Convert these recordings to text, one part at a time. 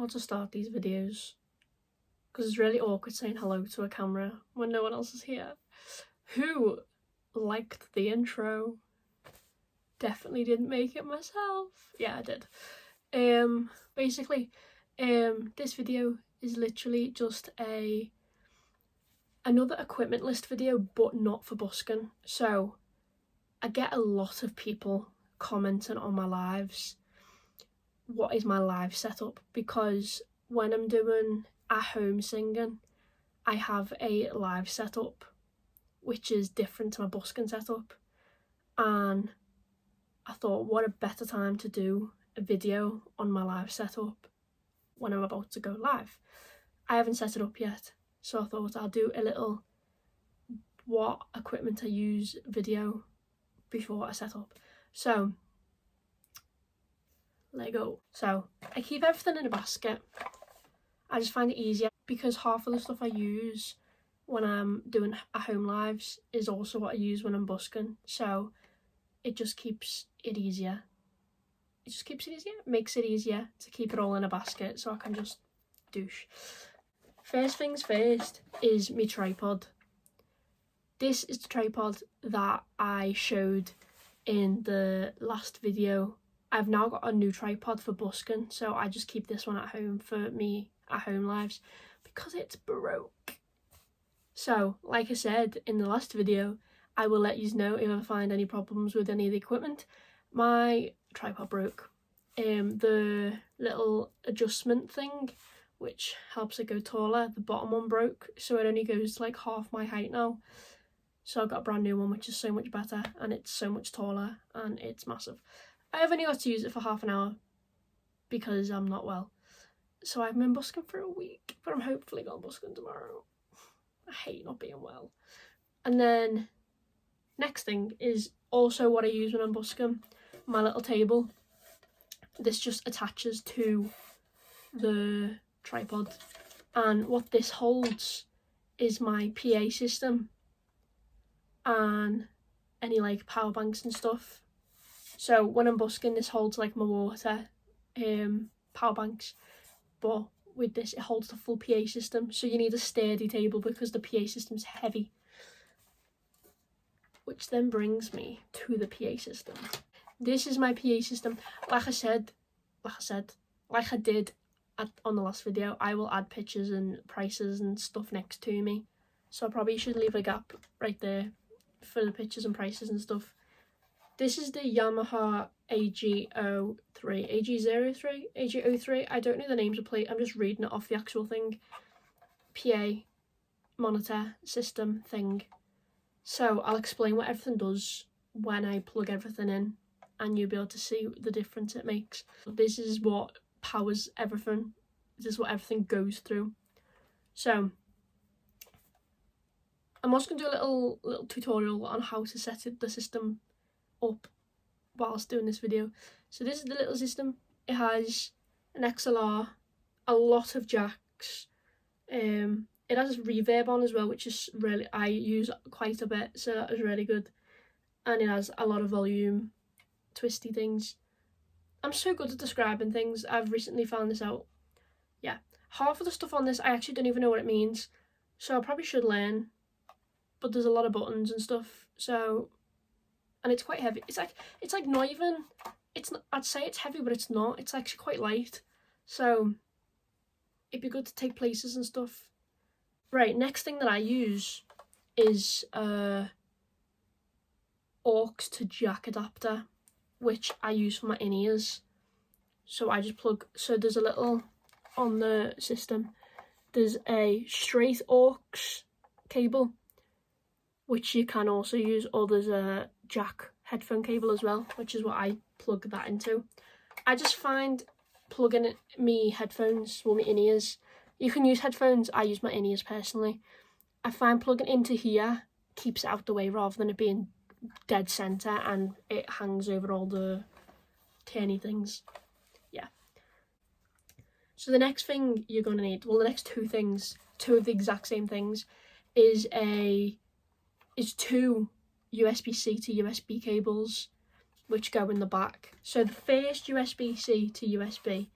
how to start these videos because it's really awkward saying hello to a camera when no one else is here. Who liked the intro? Definitely didn't make it myself. Yeah, I did. Basically, this video is literally just another equipment list video, but not for busking. So I get a lot of people commenting on my lives, what is my live setup, because when I'm doing at home singing, I have a live setup which is different to my busking setup, and I thought what a better time to do a video on my live setup when I'm about to go live. I haven't set it up yet, so I thought I'll do a little what equipment I use video before I set up. So let go. So I keep everything in a basket. I just find it easier because half of the stuff I use when I'm doing at home lives is also what I use when I'm busking, so it just keeps it easier. It makes it easier to keep it all in a basket so I can just douche. First things first is my tripod. This is the tripod that I showed in the last video. I've now got a new tripod for busking, so I just keep this one at home for me at home lives because it's broke. So, like I said in the last video, I will let you know if I find any problems with any of the equipment. My tripod broke. The little adjustment thing, which helps it go taller, the bottom one broke, so it only goes to like half my height now. So I've got a brand new one, which is so much better, and it's so much taller, and it's massive. I have only got to use it for half an hour because I'm not well. So I've been busking for a week, but I'm hopefully going busking tomorrow. I hate not being well. And then next thing is also what I use when I'm busking, my little table. This just attaches to the tripod, and what this holds is my PA system and any like power banks and stuff. So when I'm busking, this holds like my water, power banks, but with this it holds the full PA system, so you need a sturdy table because the PA system's heavy. Which then brings me to the PA system. This is my PA system. Like I did on the last video, I will add pictures and prices and stuff next to me. So I probably should leave a gap right there for the pictures and prices and stuff. This is the Yamaha AG03, I don't know the names of plate, I'm just reading it off the actual thing. PA monitor system thing. So I'll explain what everything does when I plug everything in, and you'll be able to see the difference it makes. This is what powers everything. This is what everything goes through. So I'm also going to do a little tutorial on how to set the system up whilst doing this video. So this is the little system. It has an XLR, a lot of jacks. It has reverb on as well, which is really, I use quite a bit, so that is really good. And it has a lot of volume, twisty things. I'm so good at describing things. I've recently found this out. Yeah, half of the stuff on this I actually don't even know what it means, so I probably should learn. But there's a lot of buttons and stuff, so, and it's quite heavy. It's like not even, it's not, I'd say it's heavy, but it's not. It's actually quite light, so it'd be good to take places and stuff. Right, next thing that I use is aux to jack adapter, which I use for my in-ears. So I just plug, so there's a little on the system, there's a straight aux cable, which you can also use, or there's a jack headphone cable as well, which is what I plug that into. I just find plugging me headphones, well, my in-ears, you can use headphones, I use my in-ears personally. I find plugging into here keeps it out the way rather than it being dead centre and it hangs over all the turny things. Yeah. So the next thing you're going to need, well, the next two things, two of the exact same things, is two USB-C to USB cables which go in the back. So the first USB-C to USB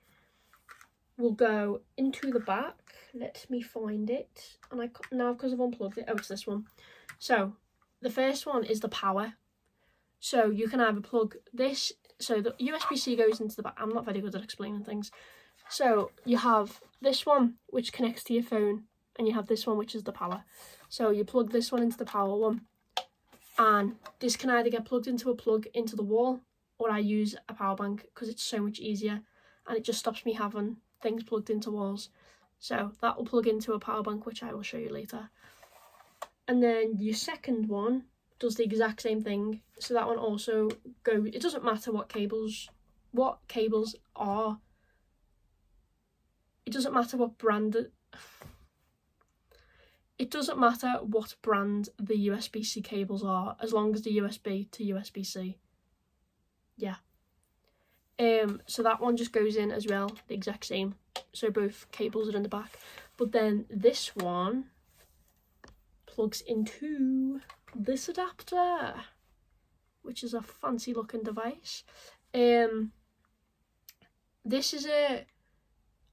will go into the back. Let me find it. And now because I've unplugged it, oh, it's this one. So the first one is the power. So you can either plug this, so the USB-C goes into the back. I'm not very good at explaining things. So you have this one which connects to your phone, and you have this one which is the power. So you plug this one into the power one, and this can either get plugged into a plug into the wall, or I use a power bank because it's so much easier and it just stops me having things plugged into walls. So that will plug into a power bank, which I will show you later. And then your second one does the exact same thing. So that one also it doesn't matter what cables are. It doesn't matter what brand the USB-C cables are, as long as the USB to USB-C. Yeah. So that one just goes in as well, the exact same. So both cables are in the back. But then this one plugs into this adapter, which is a fancy looking device. This is a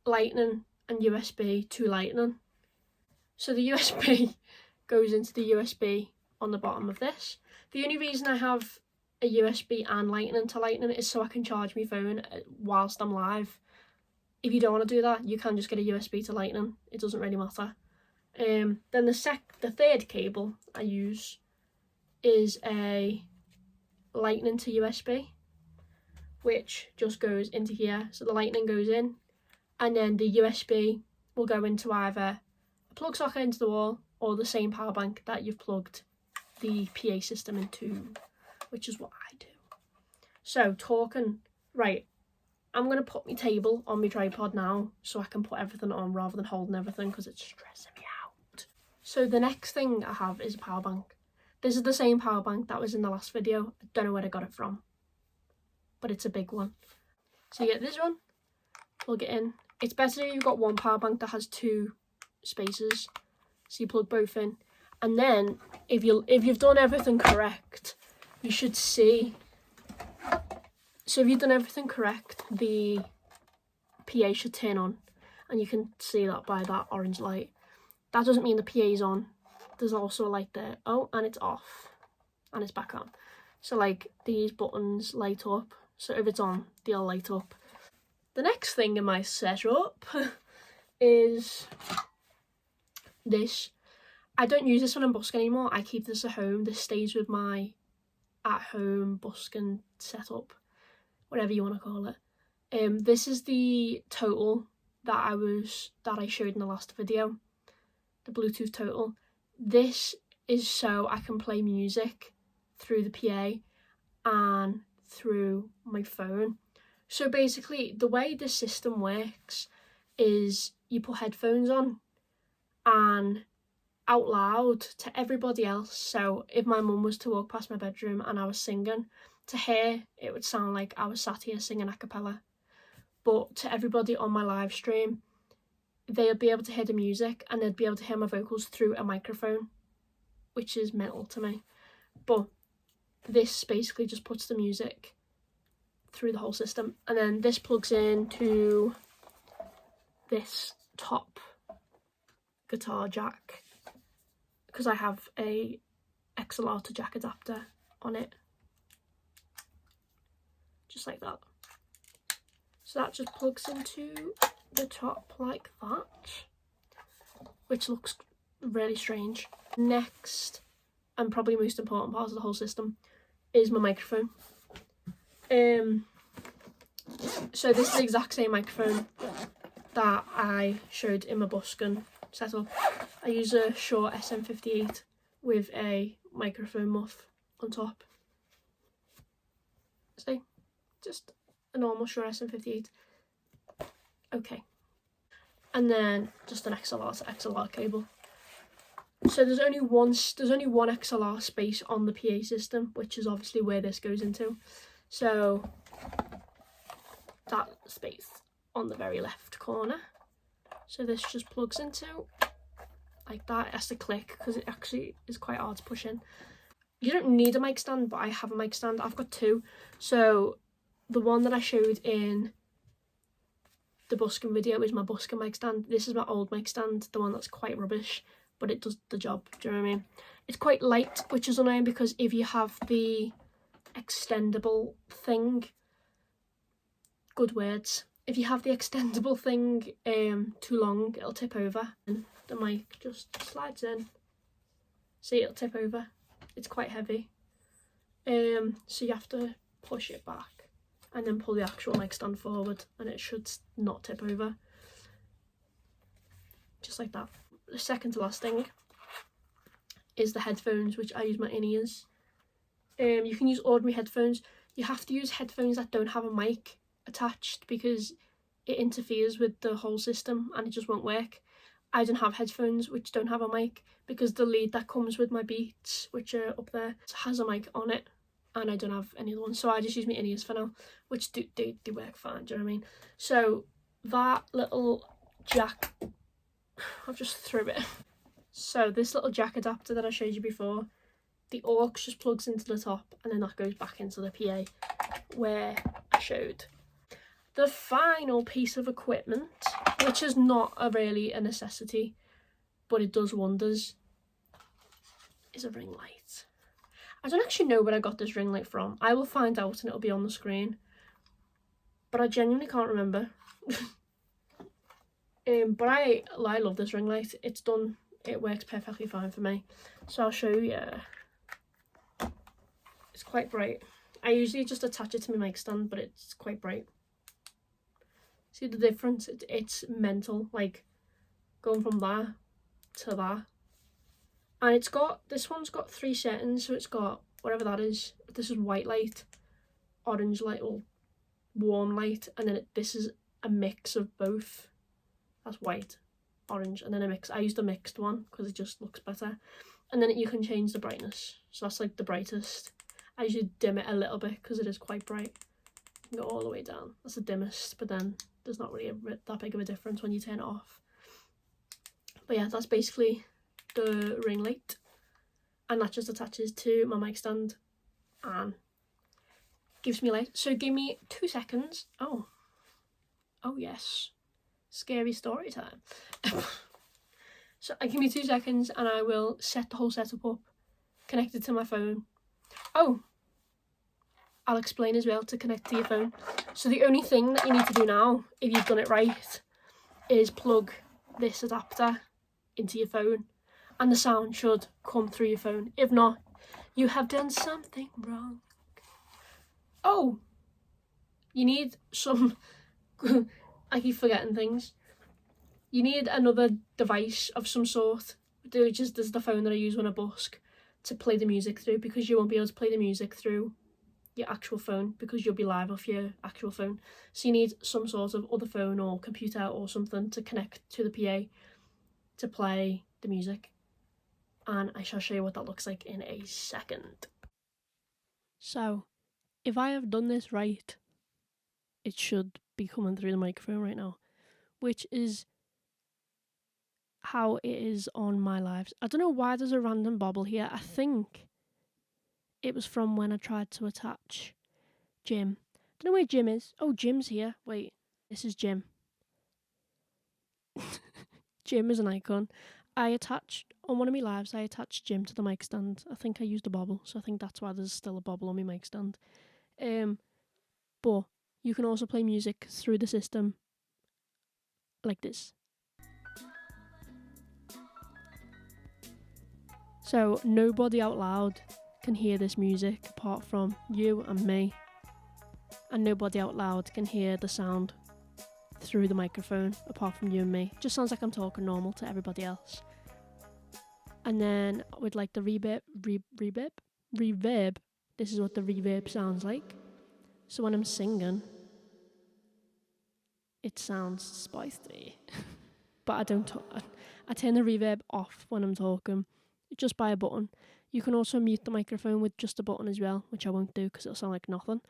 Lightning and USB to Lightning. So the USB goes into the USB on the bottom of this. The only reason I have a USB and Lightning to Lightning is so I can charge my phone whilst I'm live. If you don't want to do that, you can just get a USB to Lightning. It doesn't really matter. Then the third cable I use is a Lightning to USB, which just goes into here. So the Lightning goes in, and then the USB will go into either a plug socket into the wall or the same power bank that you've plugged the PA system into, which is what I do. So right, I'm going to put my table on my tripod now so I can put everything on rather than holding everything because it's stressing me out. So the next thing I have is a power bank. This is the same power bank that was in the last video. I don't know where I got it from, but it's a big one. So you get this one, plug it in. It's better if you've got one power bank that has two spaces, so you plug both in. And then if you've done everything correct, you should see. So if you've done everything correct, the PA should turn on, and you can see that by that orange light. That doesn't mean the PA is on. There's also a light there. Oh, and it's off, and it's back on. So like these buttons light up. So if it's on, they'll light up. The next thing in my setup is this. I don't use this when I'm busking anymore. I keep this at home. This stays with my at-home busking setup, whatever you want to call it. This is the Total that I showed in the last video, the Bluetooth Total. This is so I can play music through the PA and through my phone. So basically, the way this system works is you put headphones on and out loud to everybody else. So if my mum was to walk past my bedroom and I was singing, to her it would sound like I was sat here singing a cappella. But to everybody on my live stream, they'll be able to hear the music and they'd be able to hear my vocals through a microphone, which is mental to me. But this basically just puts the music through the whole system. And then this plugs into this top guitar jack, because I have a XLR to jack adapter on it, just like that. So that just plugs into the top like that, which looks really strange. Next, and probably most important part of the whole system, is my microphone. So this is the exact same microphone that I showed in my busking setup. I use a Shure SM58 with a microphone muff on top. See, just a normal Shure SM58. Okay, and then just an XLR to XLR cable. So there's only one XLR space on the PA system, which is obviously where this goes into. So that space on the very left corner. So this just plugs into like that. It has to click because it actually is quite hard to push in. You don't need a mic stand, but I have a mic stand. I've got two. So the one that I showed in the busking video is my busking mic stand. This is my old mic stand, the one that's quite rubbish, but it does the job. Do you know what I mean? It's quite light, which is annoying because if you have the extendable thing, good words, if you have the extendable thing too long, it'll tip over and the mic just slides in. See, it'll tip over. It's quite heavy. So you have to push it back and then pull the actual mic stand forward and it should not tip over. Just like that. The second to last thing is the headphones, which I use my in-ears. You can use ordinary headphones. You have to use headphones that don't have a mic attached because it interferes with the whole system and it just won't work. I don't have headphones which don't have a mic because the lead that comes with my Beats, which are up there, has a mic on it, and I don't have any other ones, so I just use my in-ears for now, which do work fine. Do you know what I mean? So that little jack, I've just threw it. So this little jack adapter that I showed you before, the aux just plugs into the top and then that goes back into the PA where I showed. The final piece of equipment, which is not really a necessity, but it does wonders, is a ring light. I don't actually know where I got this ring light from. I will find out and it'll be on the screen, but I genuinely can't remember. But I love this ring light. It's done, it works perfectly fine for me. So I'll show you. It's quite bright. I usually just attach it to my mic stand, but it's quite bright. See the difference? It's mental, like going from that to that. And it's got, this one's got 3 settings, so it's got whatever that is. This is white light, orange light, or warm light, and then this is a mix of both. That's white, orange, and then a mix. I used a mixed one because it just looks better. And then you can change the brightness, so that's like the brightest. I usually dim it a little bit because it is quite bright. You can go all the way down. That's the dimmest, but then there's not really that big of a difference when you turn it off. But yeah, that's basically the ring light, and that just attaches to my mic stand and gives me light. So give me 2 seconds. Oh yes, scary story time. So give me 2 seconds and I will set the whole setup up, connect it to my phone. Oh, I'll explain as well to connect to your phone. So the only thing that you need to do now, if you've done it right, is plug this adapter into your phone and the sound should come through your phone. If not, you have done something wrong. Oh, you need some, I keep forgetting things. You need another device of some sort, which is the phone that I use when I busk, to play the music through, because you won't be able to play the music through your actual phone because you'll be live off your actual phone. So you need some sort of other phone or computer or something to connect to the PA to play the music, and I shall show you what that looks like in a second. So if I have done this right, it should be coming through the microphone right now, which is how it is on my lives. I don't know why there's a random bobble here. I think it was from when I tried to attach Jim. I don't know where Jim is. Oh, Jim's here. Wait, this is Jim. Jim is an icon. I attached, on one of my lives, I attached Jim to the mic stand. I think I used a bobble, so I think that's why there's still a bobble on my mic stand. But you can also play music through the system like this. So nobody out loud can hear this music apart from you and me. And nobody out loud can hear the sound through the microphone apart from you and me. Just sounds like I'm talking normal to everybody else. And then with like the reverb, this is what the reverb sounds like. So when I'm singing, it sounds spicy. But I don't I turn the reverb off when I'm talking, just by a button. You can also mute the microphone with just a button as well, which I won't do because it'll sound like nothing.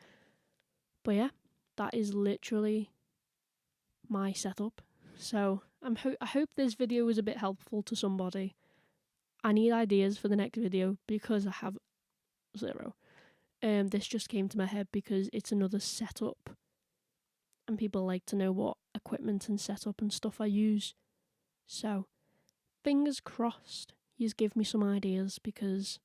But yeah, that is literally my setup. So I hope this video was a bit helpful to somebody. I need ideas for the next video because I have 0. This just came to my head because it's another setup and people like to know what equipment and setup and stuff I use. So, fingers crossed, yous give me some ideas, because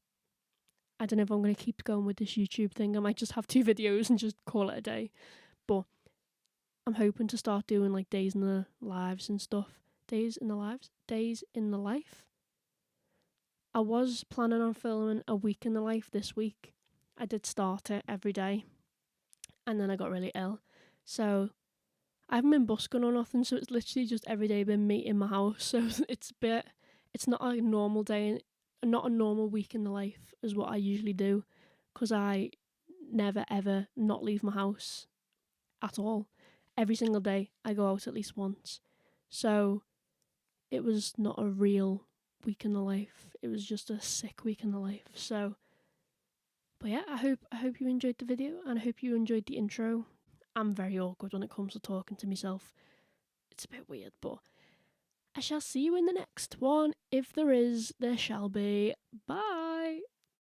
I don't know if I'm going to keep going with this YouTube thing. I might just have 2 videos and just call it a day. But I'm hoping to start doing like days in the lives and stuff. Days in the life. I was planning on filming a week in the life this week. I did start it every day, and then I got really ill. So I haven't been busking or nothing, so it's literally just every day been me in my house. So it's not a normal day, not a normal week in the life as what I usually do, because I never ever not leave my house at all. Every single day I go out at least once. So it was not a real week in the life. It was just a sick week in the life. So, but yeah, I hope you enjoyed the video, and I hope you enjoyed the intro. I'm very awkward when it comes to talking to myself. It's a bit weird, but I shall see you in the next one. If there is, there shall be. Bye.